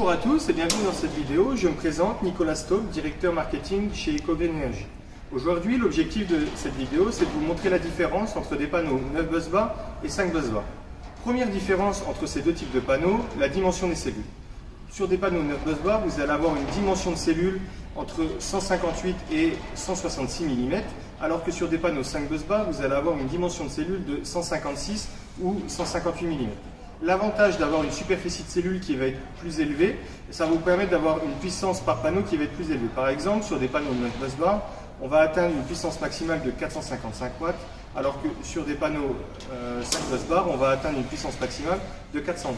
Bonjour à tous et bienvenue dans cette vidéo. Je me présente, Nicolas Staub, directeur marketing chez Ecogreen Energy. Aujourd'hui, l'objectif de cette vidéo, c'est de vous montrer la différence entre des panneaux 9 busbars et 5 busbars. Première différence entre ces deux types de panneaux, la dimension des cellules. Sur des panneaux 9 busbars, vous allez avoir une dimension de cellules entre 158 et 166 mm, alors que sur des panneaux 5 busbars, vous allez avoir une dimension de cellules de 156 ou 158 mm. L'avantage d'avoir une superficie de cellules qui va être plus élevée, ça va vous permettre d'avoir une puissance par panneau qui va être plus élevée. Par exemple, sur des panneaux 9 busbars, on va atteindre une puissance maximale de 455 watts, alors que sur des panneaux 5 busbars, on va atteindre une puissance maximale de 400 watts.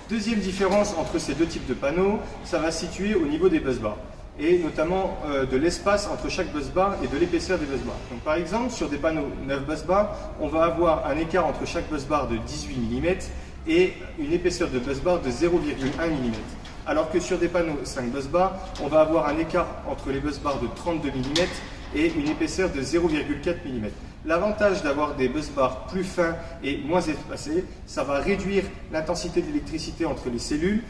Deuxième différence entre ces deux types de panneaux, ça va se situer au niveau des busbars, et notamment de l'espace entre chaque busbar et de l'épaisseur des busbars. Donc, par exemple, sur des panneaux 9 busbars, on va avoir un écart entre chaque busbar de 18 mm et une épaisseur de busbar de 0,1 mm. Alors que sur des panneaux 5 busbars, on va avoir un écart entre les busbars de 32 mm et une épaisseur de 0,4 mm. L'avantage d'avoir des busbars plus fins et moins espacés, ça va réduire l'intensité d'électricité entre les cellules.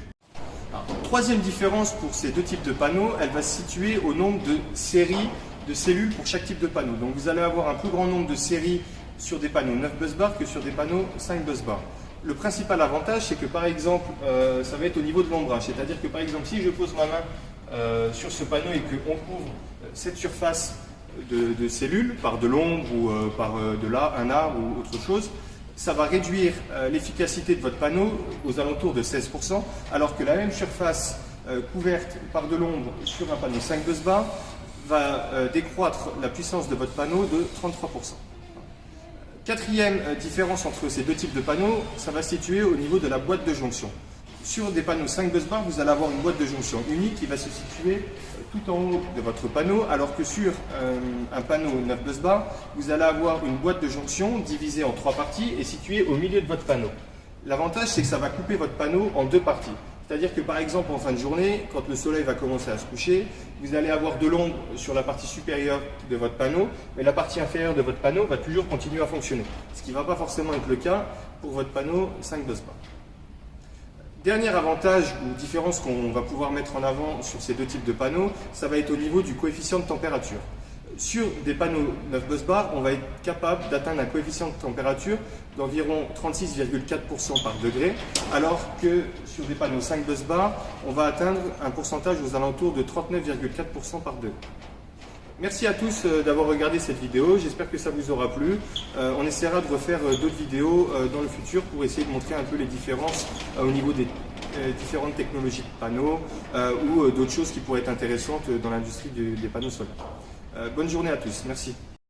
Troisième différence pour ces deux types de panneaux, elle va se situer au nombre de séries de cellules pour chaque type de panneau. Donc vous allez avoir un plus grand nombre de séries sur des panneaux 9 busbars que sur des panneaux 5 busbars. Le principal avantage, c'est que par exemple, ça va être au niveau de l'ombrage. C'est-à-dire que par exemple, si je pose ma main sur ce panneau et qu'on couvre cette surface de cellules par de l'ombre ou par un arbre ou autre chose, ça va réduire l'efficacité de votre panneau aux alentours de 16%, alors que la même surface couverte par de l'ombre sur un panneau 5 busbars va décroître la puissance de votre panneau de 33%. Quatrième différence entre ces deux types de panneaux, ça va se situer au niveau de la boîte de jonction. Sur des panneaux 5 busbars, vous allez avoir une boîte de jonction unique qui va se situer tout en haut de votre panneau, alors que sur un panneau 9 busbars, vous allez avoir une boîte de jonction divisée en 3 parties et située au milieu de votre panneau. L'avantage, c'est que ça va couper votre panneau en 2 parties. C'est-à-dire que par exemple, en fin de journée, quand le soleil va commencer à se coucher, vous allez avoir de l'ombre sur la partie supérieure de votre panneau, mais la partie inférieure de votre panneau va toujours continuer à fonctionner. Ce qui ne va pas forcément être le cas pour votre panneau 5 busbars. Dernier avantage ou différence qu'on va pouvoir mettre en avant sur ces deux types de panneaux, ça va être au niveau du coefficient de température. Sur des panneaux 9 busbars, on va être capable d'atteindre un coefficient de température d'environ 36,4% par degré, alors que sur des panneaux 5 busbars, on va atteindre un pourcentage aux alentours de 39,4% par degré. Merci à tous d'avoir regardé cette vidéo, j'espère que ça vous aura plu. On essaiera de refaire d'autres vidéos dans le futur pour essayer de montrer un peu les différences au niveau des différentes technologies de panneaux ou d'autres choses qui pourraient être intéressantes dans l'industrie des panneaux solaires. Bonne journée à tous, merci.